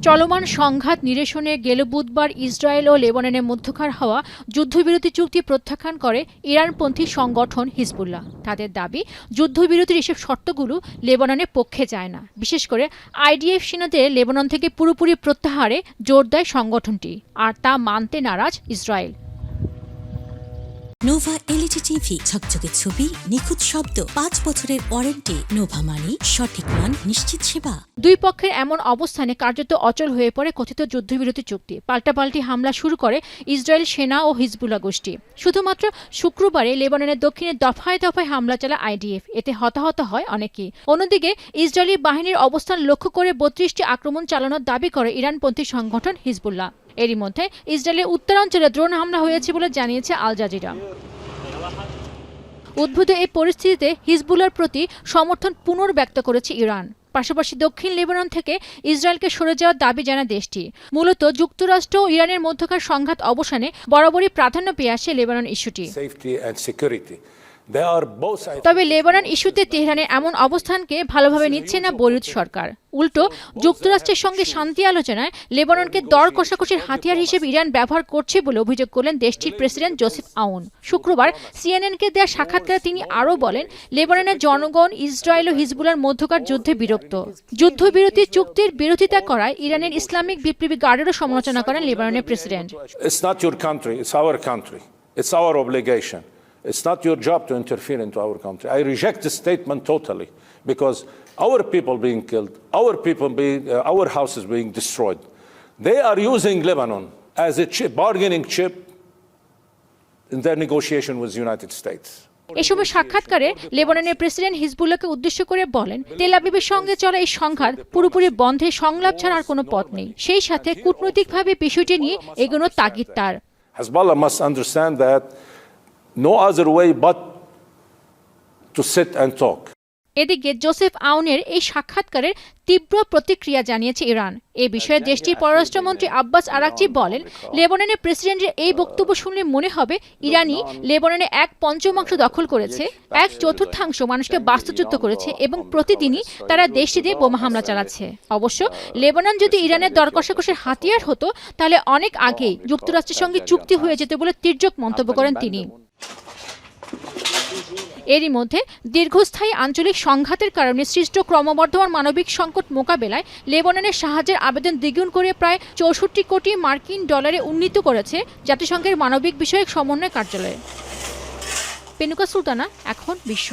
চলমান সংঘাত নিরসনে গেল বুধবার ইসরায়েল ও লেবাননের মধ্যকার হওয়া যুদ্ধবিরতি চুক্তি প্রত্যাখ্যান করে ইরানপন্থী সংগঠন হিজবুল্লাহ। তাদের দাবি, যুদ্ধবিরতির এসব শর্তগুলো লেবাননের পক্ষে যায় না। বিশেষ করে আইডিএফ সেনাদের লেবানন থেকে পুরোপুরি প্রত্যাহারে জোর দেয় সংগঠনটি, আর তা মানতে নারাজ ইসরায়েল। নোভা এলইডি টিভি, ঝকঝকে ছবি, নিখুঁত শব্দ, ৫ বছরের ওয়ারেন্টি। নোভা মানে সঠিক মান, নিশ্চিত সেবা। দুই পক্ষের এমন অবস্থানে কার্যত অচল হয়ে পড়ে কথিত যুদ্ধবিরতি চুক্তি। পাল্টাপাল্টি হামলা শুরু করে ইসরায়েল সেনা ও হিজবুল্লাহ গোষ্ঠী। শুধুমাত্র শুক্রবারে লেবাননের দক্ষিণে দফায় দফায় হামলা চালায় আইডিএফ। এতে হতাহত হয় অনেকেই। অন্যদিকে ইসরায়েলি বাহিনীর অবস্থান লক্ষ্য করে ৩২টি আক্রমণ চালানোর দাবি করে ইরানপন্থী সংগঠন হিজবুল্লাহ। এরই মধ্যে ইসরায়েলের উত্তরাঞ্চলে ড্রোন হামলা হয়েছে বলে জানিয়েছে আল জাজিরা। উদ্ভূত এই পরিস্থিতিতে হিজবুল্লাহর প্রতি সমর্থন পুনর্ব্যক্ত করেছে ইরান। পাশাপাশি দক্ষিণ লেবানন থেকে ইসরায়েলকে সরে যাওয়ার দাবি জানায় দেশটি। মূলত যুক্তরাষ্ট্র ও ইরানের মধ্যকার সংঘাত অবসানে বরাবরই প্রাধান্য পেয়ে আসে লেবানন ইস্যুটি। তবে লেবানন ইস্যুতে তেহরানের এমন অবস্থানকে ভালোভাবে নিচ্ছে না বৈরুত সরকার। উল্টো যুক্তরাষ্ট্রের সঙ্গে শান্তি আলোচনায় লেবাননকে দর কষাকষির হাতিয়ার হিসেবে ইরান ব্যবহার করছে বলে অভিযোগ করলেন দেশটির প্রেসিডেন্ট জোসেফ আউন। শুক্রবার সিএনএনকে দেওয়া সাক্ষাৎকারে তিনি আরও বলেন, লেবাননের জনগণ ইসরায়েল ও হিজবুল্লাহর মধ্যকার যুদ্ধে বিরক্ত। যুদ্ধবিরতি চুক্তির বিরোধিতা করায় ইরানের ইসলামিক বিপ্লবী গার্ডেরও সমালোচনা করেন লেবাননের president. It's not your job to interfere into our country. I reject this statement totally because our people being killed, our houses being destroyed. They are using Lebanon as a bargaining chip in their negotiation with the United States. এই সময় সাক্ষাৎকারে লেবাননের president হিজবুল্লাহকে উদ্দেশ্য করে বলেন, তেল আবিবের সঙ্গে চলা এই সংঘাত পুরোপুরি বন্ধে সংলাপ ছাড়া আর কোনো পথ নেই। সেই সাথে কূটনৈতিকভাবে বিষয়টি নিয়ে এগোনোর তাগিদ তার। Hezbollah must understand that no other way but to sit and talk. এদিকে জোসেফ আউনের এই সাক্ষাৎকারের তীব্র প্রতিক্রিয়া জানিয়েছে ইরান। এ বিষয়ে দেশটির পররাষ্ট্রমন্ত্রী আব্বাস আরাকচি বলেন, লেবাননের প্রেসিডেন্টের এই বক্তব্য শুনলে মনে হবে ইরানই লেবাননে 1/5 দখল করেছে, 1/4 মানুষকে বাস্তুচ্যুত করেছে এবং প্রতিদিনই তারা দেশটিতে বোমা হামলা চালাচ্ছে। অবশ্য লেবানন যদি ইরানের দর কষাকষির হাতিয়ার হতো তাহলে অনেক আগেই যুক্তরাষ্ট্রের সঙ্গে চুক্তি হয়ে যেত বলে তীর্যক মন্তব্য করেন তিনি। এরই মধ্যে দীর্ঘস্থায়ী আঞ্চলিক সংঘাতের কারণে সৃষ্ট ক্রমবর্ধমান মানবিক সংকট মোকাবেলায় লেবাননের সাহায্যের আবেদন দ্বিগুণ করে প্রায় 64 কোটি মার্কিন ডলারে উন্নীত করেছে জাতিসংঘের মানবিক বিষয়ক সমন্বয় কার্যালয়। পেনুকা সুলতানা, এখন বিশ্ব।